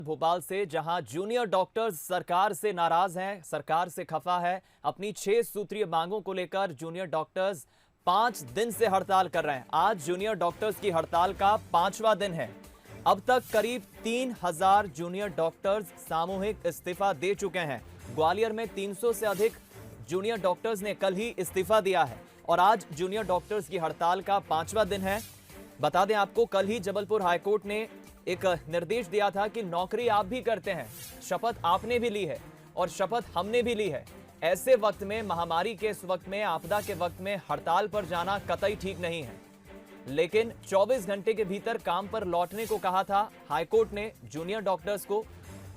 भोपाल से, जहां junior doctors सरकार से नाराज हैं, सरकार से खफा है। अपनी 6 सूत्रीय मांगों को लेकर जूनियर डॉक्टर्स 5 दिन से हड़ताल कर रहे हैं। आज जूनियर डॉक्टर्स की हड़ताल का 5वां दिन है। अब तक करीब 3000 जूनियर डॉक्टर्स सामूहिक इस्तीफा दे चुके हैं। ग्वालियर में 300 से अधिक जूनियर डॉक्टर्स ने कल ही इस्तीफा दिया है और आज जूनियर डॉक्टर्स की हड़ताल का 5वां दिन है। बता दें आपको, कल ही जबलपुर हाईकोर्ट ने एक निर्देश दिया था कि नौकरी आप भी करते हैं, शपथ आपने भी ली है और शपथ हमने भी ली है। ऐसे वक्त में, महामारी के इस वक्त में, आपदा के वक्त में हड़ताल पर जाना कतई ठीक नहीं है। लेकिन 24 घंटे के भीतर काम पर लौटने को कहा था हाईकोर्ट ने जूनियर डॉक्टर्स को।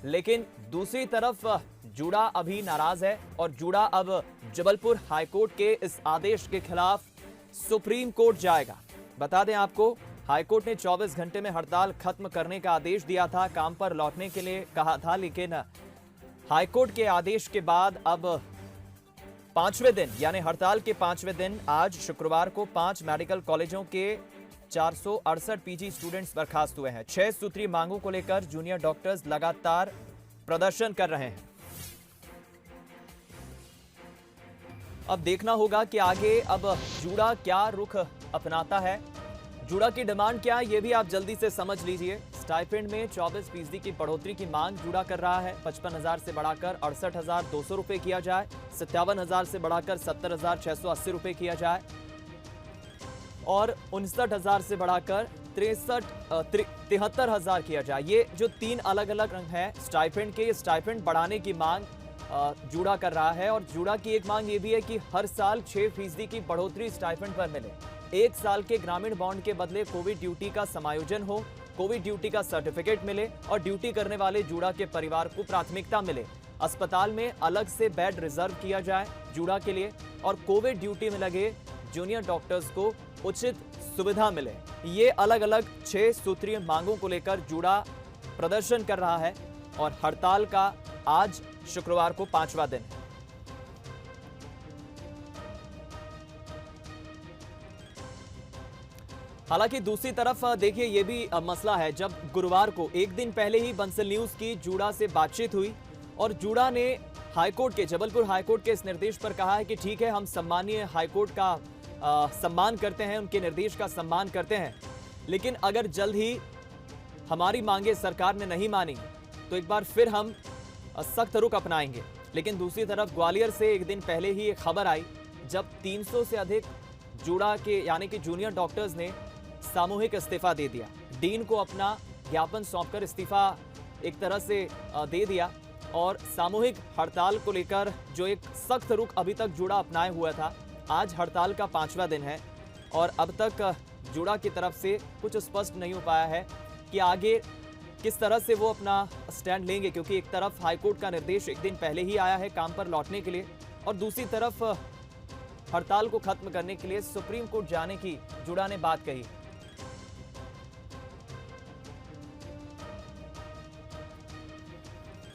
लेकिन दूसरी तरफ जूडा अभी नाराज है और जूडा अब जबलपुर हाईकोर्ट के इस आदेश के खिलाफ सुप्रीम कोर्ट जाएगा। बता दें आपको, हाईकोर्ट ने 24 घंटे में हड़ताल खत्म करने का आदेश दिया था, काम पर लौटने के लिए कहा था। लेकिन हाईकोर्ट के आदेश के बाद अब 5वें दिन यानी हड़ताल के 5वें दिन आज शुक्रवार को 5 मेडिकल कॉलेजों के 468 पीजी स्टूडेंट्स बर्खास्त हुए हैं। 6 सूत्रीय मांगों को लेकर जूनियर डॉक्टर्स लगातार प्रदर्शन कर रहे हैं। अब देखना होगा कि आगे अब जूडा क्या रुख अपनाता है। जूडा की डिमांड क्या है, ये भी आप जल्दी से समझ लीजिए। स्टाइपेंड में 24% की बढ़ोतरी की मांग जूडा कर रहा है। 55,000 से बढ़ाकर 68,200 रुपए किया जाए, 57,000 से बढ़ाकर 70,680 रुपए किया जाए और 59,000 से बढ़ाकर 73,000 किया जाए। ये जो 3 अलग अलग रंग हैं स्टाइपेंड के, ये स्टाइपेंड बढ़ाने की मांग जूडा कर रहा है। और जूडा की एक मांग ये भी है कि हर साल 6% की बढ़ोतरी स्टाइपेंड पर मिले। 1 साल के ग्रामीण बॉन्ड के बदले कोविड ड्यूटी का समायोजन हो, कोविड ड्यूटी का सर्टिफिकेट मिले और ड्यूटी करने वाले जूडा के परिवार को प्राथमिकता मिले। अस्पताल में अलग से बेड रिजर्व किया जाए जूडा के लिए और कोविड ड्यूटी में लगे जूनियर डॉक्टर्स को उचित सुविधा मिले। ये अलग अलग 6 सूत्रीय मांगों को लेकर जूडा प्रदर्शन कर रहा है और हड़ताल का आज शुक्रवार को 5वां दिन है। हालांकि दूसरी तरफ देखिए, ये भी मसला है। जब गुरुवार को एक दिन पहले ही बंसल न्यूज की जूडा से बातचीत हुई और जूडा ने हाईकोर्ट के, जबलपुर हाईकोर्ट के इस निर्देश पर कहा है कि ठीक है, हम सम्मानीय हाईकोर्ट का सम्मान करते हैं, उनके निर्देश का सम्मान करते हैं, लेकिन अगर जल्द ही हमारी मांगे सरकार ने नहीं मानी तो एक बार फिर हम सख्त रुख अपनाएंगे। लेकिन दूसरी तरफ ग्वालियर से एक दिन पहले ही एक खबर आई जब 300 से अधिक जूडा के यानी कि जूनियर डॉक्टर्स ने सामूहिक इस्तीफा दे दिया। डीन को अपना ज्ञापन सौंपकर इस्तीफा एक तरह से दे दिया और सामूहिक हड़ताल को लेकर जो एक सख्त रुख अभी तक जूडा अपनाए हुआ था, आज हड़ताल का 5वां दिन है और अब तक जूडा की तरफ से कुछ स्पष्ट नहीं हो पाया है कि आगे किस तरह से वो अपना स्टैंड लेंगे, क्योंकि एक तरफ हाईकोर्ट का निर्देश एक दिन पहले ही आया है काम पर लौटने के लिए और दूसरी तरफ हड़ताल को खत्म करने के लिए सुप्रीम कोर्ट जाने की जूडा ने बात कही।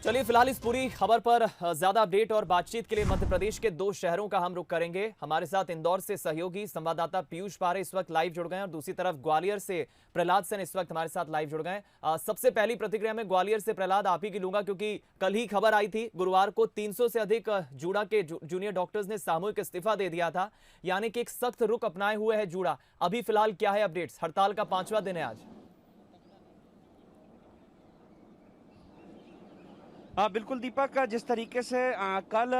चलिए, फिलहाल इस पूरी खबर पर ज्यादा अपडेट और बातचीत के लिए मध्य प्रदेश के 2 शहरों का हम रुख करेंगे। हमारे साथ इंदौर से सहयोगी संवाददाता पीयूष पारे इस वक्त लाइव जुड़ गए हैं और दूसरी तरफ ग्वालियर से प्रहलाद सेन इस वक्त हमारे साथ लाइव जुड़ गए हैं। सबसे पहली प्रतिक्रिया में ग्वालियर से प्रहलाद आप ही की लूंगा, क्योंकि कल ही खबर आई थी गुरुवार को 300 से अधिक जूडा के जूनियर डॉक्टर्स ने सामूहिक इस्तीफा दे दिया था, यानी कि एक सख्त रुख अपनाए हुए है जूडा। अभी फिलहाल क्या है अपडेट्स? हड़ताल का 5वां दिन है आज। बिल्कुल दीपक, जिस तरीके से कल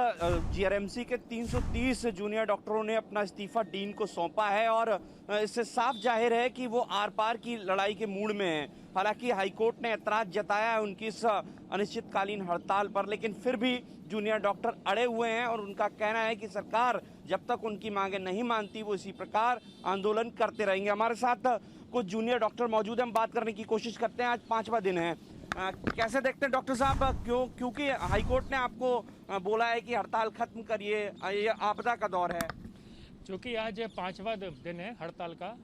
जीआरएमसी के 330 जूनियर डॉक्टरों ने अपना इस्तीफा डीन को सौंपा है और इससे साफ जाहिर है कि वो आर पार की लड़ाई के मूड में हैं। हालांकि हाईकोर्ट ने ऐतराज जताया है उनकी इस अनिश्चितकालीन हड़ताल पर, लेकिन फिर भी जूनियर डॉक्टर अड़े हुए हैं और उनका कहना है कि सरकार जब तक उनकी मांगे नहीं मानती वो इसी प्रकार आंदोलन करते रहेंगे। हमारे साथ कुछ जूनियर डॉक्टर मौजूद हैं, हम बात करने की कोशिश करते हैं। आज 5वां दिन है, कैसे देखते हैं डॉक्टर साहब, क्योंकि हाईकोर्ट ने आपको बोला है कि हड़ताल खत्म करिए, ये आपदा का दौर है। क्योंकि आज 5वां दिन है हड़ताल का,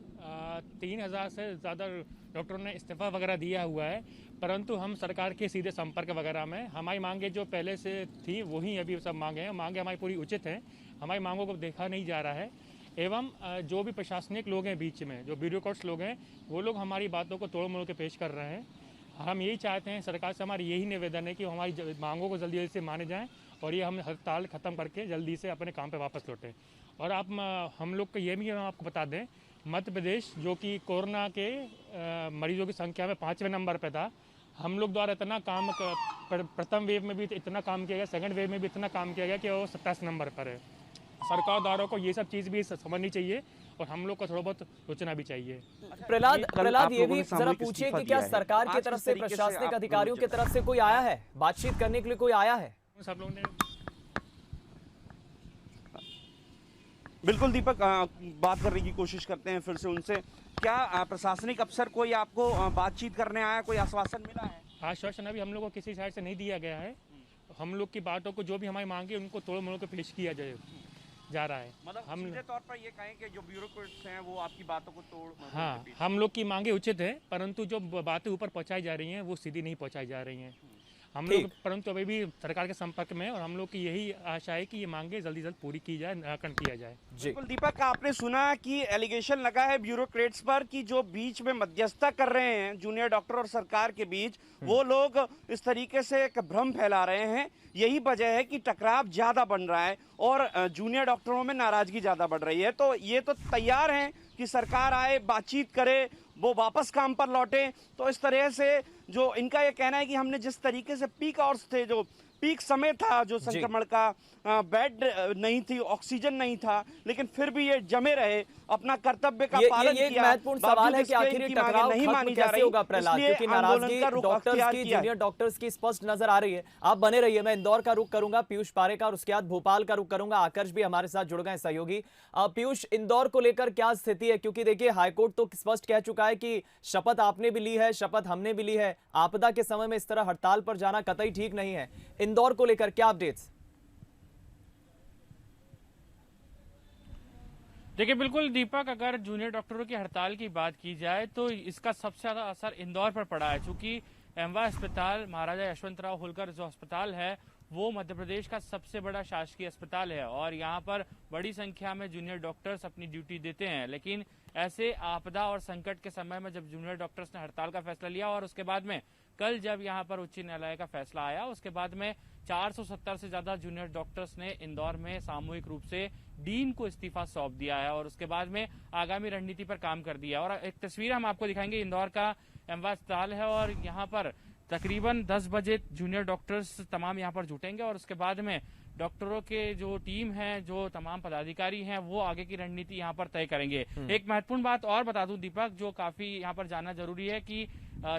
3,000 से ज़्यादा डॉक्टरों ने इस्तीफा वगैरह दिया हुआ है, परंतु हम सरकार के सीधे संपर्क वगैरह में हमारी मांगे जो पहले से थी वही अभी सब मांगे हैं। मांगे हमारी पूरी उचित हैं, हमारी मांगों को देखा नहीं जा रहा है एवं जो भी प्रशासनिक लोग हैं बीच में, जो ब्यूरोक्रेट्स लोग हैं, वो लोग हमारी बातों को तोड़ मोड़ के पेश कर रहे हैं। हम यही चाहते हैं, सरकार से हमारी यही निवेदन है कि हमारी मांगों को जल्दी से माने जाएं और ये हम हड़ताल ख़त्म करके जल्दी से अपने काम पे वापस लौटें। और आप हम लोग को ये भी हम आपको बता दें, मध्य प्रदेश जो कि कोरोना के मरीजों की संख्या में 5वें नंबर पे था, हम लोग द्वारा इतना काम प्रथम वेव में भी इतना काम किया गया, सेकंड वेव में भी इतना काम किया गया कि वो 27 नंबर पर है। सरकार द्वारा को ये सब चीज़ भी समझनी चाहिए और हम लोग को थोड़ा बहुत सोचना भी चाहिए। प्रहलाद ये भी जरा पूछिए कि क्या सरकार की तरफ से, प्रशासनिक अधिकारियों की तरफ से कोई आया है, बातचीत करने के लिए कोई आया है? सब लोगों ने बिल्कुल दीपक, बात करने की कोशिश करते हैं फिर से उनसे। क्या प्रशासनिक अफसर कोई आपको बातचीत करने आया, कोई आश्वासन मिला है? आश्वासन अभी हम लोग को किसी साइड से नहीं दिया गया है। हम लोग की बातों को, जो भी हमारी मांगे, उनको तोड़ मोड़ के पेश किया जा रहा है। मतलब हम सीधे तौर पर ये कहें कि जो ब्यूरोक्रेट्स हैं वो आपकी बातों को तोड़ हाँ, हम लोग की मांगे उचित है, परंतु जो बातें ऊपर पहुंचाई जा रही हैं वो सीधी नहीं पहुंचाई जा रही हैं। हम लोग परंतु अभी भी सरकार के संपर्क में, और हम लोग की यही आशा है कि ये मांगे जल्दी जल्द पूरी की जाए, निराकरण किया जाए। बिल्कुल दीपक, आपने सुना कि एलिगेशन लगा है ब्यूरोक्रेट्स पर कि जो बीच में मध्यस्थता कर रहे हैं जूनियर डॉक्टर और सरकार के बीच, वो लोग इस तरीके से एक भ्रम फैला रहे हैं। यही वजह है कि टकराव ज्यादा बन रहा है और जूनियर डॉक्टरों में नाराजगी ज्यादा बढ़ रही है। तो ये तो तैयार हैं कि सरकार आए, बातचीत करे, वो वापस काम पर लौटे। तो इस तरह से जो इनका ये कहना है कि हमने जिस तरीके से पीक आवर्स थे, जो पीक समय था, जो संक्रमण का, बेड नहीं थी, ऑक्सीजन नहीं था, लेकिन फिर भी ये जमे रहे, अपना कर्तव्य का पालन किया। ये एक महत्वपूर्ण सवाल है कि आखिर ये टकराव नहीं मानी जा रही होगा प्रहलाद, क्योंकि नाराजगी डॉक्टर्स की, जूनियर डॉक्टर्स की स्पष्ट नजर आ रही है। आप बने रहिए, मैं इंदौर का रुख करूंगा, पीयूष पारे का, और उसके बाद भोपाल का रुख करूंगा। आकर्ष भी हमारे साथ जुड़ गए सहयोगी। पीयूष, इंदौर को लेकर क्या स्थिति है? क्योंकि देखिए हाईकोर्ट तो स्पष्ट कह चुका है कि शपथ आपने भी ली है, शपथ हमने भी ली है, आपदा के समय में इस तरह हड़ताल पर जाना कतई ठीक नहीं है। इंदौर को लेकर क्या अपडेट्स? देखिए बिल्कुल दीपक, अगर जूनियर डॉक्टरों की हड़ताल की बात की जाए तो इसका सबसे ज्यादा असर इंदौर पर पड़ा है, क्योंकि एमवा अस्पताल, महाराजा यशवंतराव होलकर जो अस्पताल है वो मध्य प्रदेश का सबसे बड़ा शासकीय अस्पताल है और यहाँ पर बड़ी संख्या में जूनियर डॉक्टर्स अपनी ड्यूटी देते हैं। लेकिन ऐसे आपदा और संकट के समय में जब जूनियर डॉक्टर्स ने हड़ताल का फैसला लिया और उसके बाद में कल जब यहाँ पर उच्च न्यायालय का फैसला आया, उसके बाद में 470 से ज्यादा जूनियर डॉक्टर्स ने इंदौर में सामूहिक रूप से डीन को इस्तीफा सौंप दिया है और उसके बाद में आगामी रणनीति पर काम कर दिया। और एक तस्वीर हम आपको दिखाएंगे, इंदौर का एमवा अस्पताल है और यहाँ पर तकरीबन 10 बजे जूनियर डॉक्टर्स तमाम यहाँ पर जुटेंगे और उसके बाद में डॉक्टरों के जो टीम है, जो तमाम पदाधिकारी हैं, वो आगे की रणनीति यहाँ पर तय करेंगे। एक महत्वपूर्ण बात और बता दूं दीपक, जो काफी यहाँ पर जानना जरूरी है कि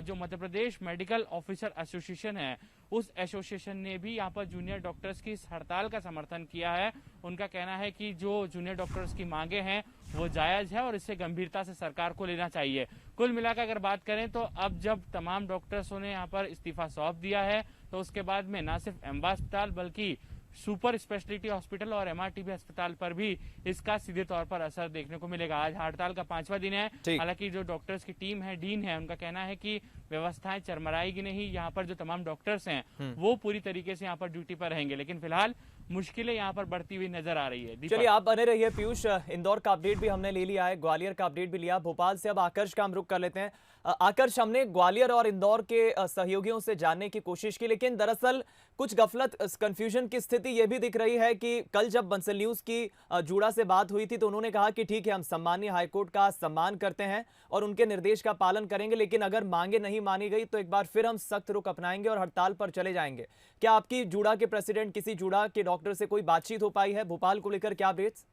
जो Madhya Pradesh medical officer association है, उस एसोसिएशन ने भी यहाँ पर जूनियर डॉक्टर्स की इस हड़ताल का समर्थन किया है। उनका कहना है कि जो जूनियर डॉक्टर्स की मांगे हैं वो जायज है और इससे गंभीरता से सरकार को लेना चाहिए। कुल मिलाकर अगर बात करें तो अब जब तमाम डॉक्टर्सों ने यहाँ पर इस्तीफा सौंप दिया है तो उसके बाद में न सिर्फ एम्बा अस्पताल बल्कि सुपर स्पेशलिटी हॉस्पिटल और एमआरटीबी अस्पताल पर भी इसका सीधे तौर पर असर देखने को मिलेगा। आज हड़ताल का 5वां दिन है। हालांकि जो डॉक्टर्स की टीम है, डीन है, उनका कहना है कि व्यवस्थाएं चरमराएगी नहीं, यहाँ पर जो तमाम डॉक्टर्स हैं वो पूरी तरीके से यहाँ पर ड्यूटी पर रहेंगे। लेकिन फिलहाल मुश्किलें यहाँ पर बढ़ती हुई नजर आ रही है। चलिए आप बने रहिए पीयूष, इंदौर का अपडेट भी हमने ले लिया है, ग्वालियर का अपडेट भी लिया। भोपाल से अब आकर्ष का हम रुख कर लेते हैं। आकर्ष, हमने ग्वालियर और इंदौर के सहयोगियों से जानने की कोशिश की, लेकिन दरअसल कुछ गफलत, कंफ्यूजन की स्थिति यह भी दिख रही है कि कल जब बंसल न्यूज की जूड़ा से बात हुई थी तो उन्होंने कहा कि ठीक है, हम सम्मानीय हाईकोर्ट का सम्मान करते हैं और उनके निर्देश का पालन करेंगे, लेकिन अगर मांगे नहीं मानी गई तो एक बार फिर हम सख्त रुख अपनाएंगे और हड़ताल पर चले जाएंगे। क्या आपकी जूड़ा के प्रेसिडेंट, किसी जूड़ा के डॉक्टर से कोई बातचीत हो पाई है? भोपाल को लेकर क्या अपडेट्स?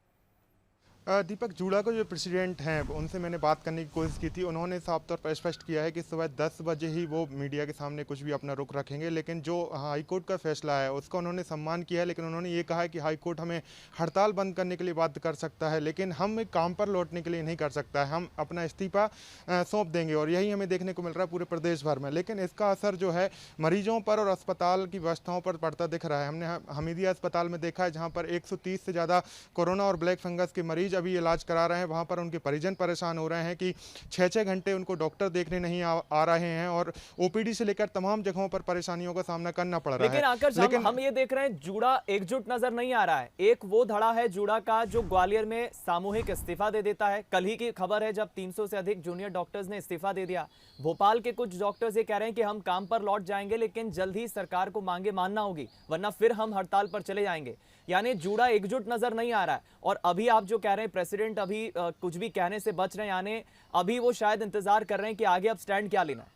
दीपक, जूड़ा को जो प्रेसिडेंट हैं उनसे मैंने बात करने की कोशिश की थी। उन्होंने साफ तौर पर स्पष्ट किया है कि सुबह 10 बजे ही वो मीडिया के सामने कुछ भी अपना रुख रखेंगे, लेकिन जो हाईकोर्ट का फैसला है उसका उन्होंने सम्मान किया है। लेकिन उन्होंने ये कहा है कि हाईकोर्ट हमें हड़ताल बंद करने के लिए बाध्य कर सकता है, लेकिन हम काम पर लौटने के लिए नहीं कर सकता है। हम अपना इस्तीफा सौंप देंगे और यही हमें देखने को मिल रहा है पूरे प्रदेश भर में। लेकिन इसका असर जो है मरीजों पर और अस्पताल की व्यवस्थाओं पर पड़ता दिख रहा है। हमने हमीदिया अस्पताल में देखा है जहाँ पर 130 से ज़्यादा कोरोना और ब्लैक फंगस के मरीज मरीज अभी इलाज करा रहे हैं वहाँ पर उनके परिजन परेशान हो रहे हैं कि 6-6 घंटे उनको डॉक्टर देखने नहीं आ रहे हैं और ओपीडी से लेकर तमाम जगहों पर परेशानियों का सामना करना पड़ रहा है। लेकिन आकर हम ये देख रहे हैं जूड़ा एकजुट नजर नहीं आ रहा है। एक वो धड़ा है जूड़ा का जो ग्वालियर में सामूहिक इस्तीफा दे देता है। कल ही की खबर है जब 300 से अधिक जूनियर डॉक्टर्स ने इस्तीफा दे दिया। भोपाल के कुछ डॉक्टर्स ये कह रहे हैं कि हम काम पर लौट जाएंगे लेकिन जल्द ही सरकार को मांगे मानना होगी वरना फिर हम हड़ताल पर चले जाएंगे। यानी जूड़ा एकजुट नजर नहीं आ रहा है। और अभी आप जो कह रहे हैं प्रेसिडेंट अभी कुछ भी कहने से बच रहे हैं, यानी अभी वो शायद इंतजार कर रहे हैं कि आगे अब स्टैंड क्या लेना है।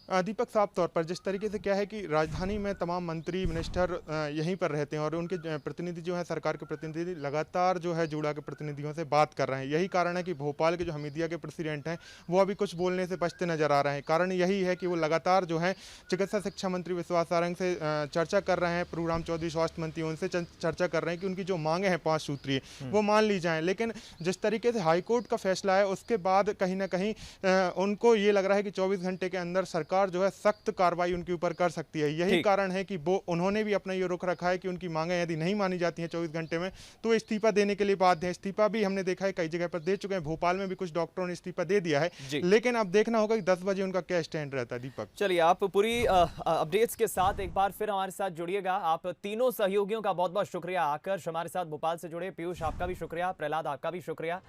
दीपक, साफ तौर पर जिस तरीके से क्या है कि राजधानी में तमाम मंत्री मिनिस्टर यहीं पर रहते हैं और उनके प्रतिनिधि जो है सरकार के प्रतिनिधि लगातार जो है जूड़ा के प्रतिनिधियों से बात कर रहे हैं। यही कारण है कि भोपाल के जो हमीदिया के प्रेसिडेंट हैं वो अभी कुछ बोलने से बचते नजर आ रहे हैं। कारण यही है कि वो लगातार जो है चिकित्सा शिक्षा मंत्री विश्वास सारंग से चर्चा कर रहे हैं, प्रभुराम चौधरी स्वास्थ्य मंत्री उनसे चर्चा कर रहे हैं कि उनकी जो मांगे हैं 5 सूत्रीय वो मान ली जाएँ। लेकिन जिस तरीके से हाईकोर्ट का फैसला है उसके बाद कहीं ना कहीं उनको ये लग रहा है कि 24 घंटे के अंदर सरकार जो है सख्त कार्रवाई उनके ऊपर कर सकती है। यही कारण है कि वो उन्होंने भी अपना ये रुख रखा है कि उनकी मांगें यदि नहीं मानी जाती हैं 24 घंटे में तो इस्तीफा देने के लिए बाध्य हैं। इस्तीफा भी हमने देखा है कई जगह पर दे चुके हैं। भोपाल में भी कुछ डॉक्टरों ने इस्तीफा दे दिया है, लेकिन अब देखना होगा कि 10 बजे उनका क्या स्टैंड रहता है। दीपक, चलिए आप पूरी अपडेट्स के साथ एक बार फिर हमारे साथ जुड़िएगा। आप तीनों सहयोगियों का बहुत बहुत शुक्रिया आकर हमारे साथ भोपाल से जुड़े। पीयूष आपका भी शुक्रिया, प्रहलाद आपका भी शुक्रिया।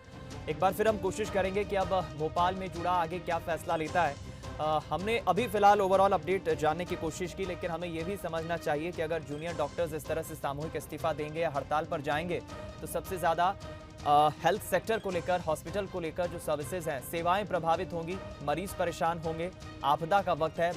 एक बार फिर हम कोशिश करेंगे कि अब भोपाल में जुड़ा आगे क्या फैसला लेता है। हमने अभी फिलहाल ओवरऑल अपडेट जानने की कोशिश की, लेकिन हमें यह भी समझना चाहिए कि अगर जूनियर डॉक्टर्स इस तरह से सामूहिक इस्तीफा देंगे या हड़ताल पर जाएंगे तो सबसे ज़्यादा हेल्थ सेक्टर को लेकर, हॉस्पिटल को लेकर जो सर्विसेज हैं, सेवाएं प्रभावित होंगी, मरीज परेशान होंगे। आपदा का वक्त है।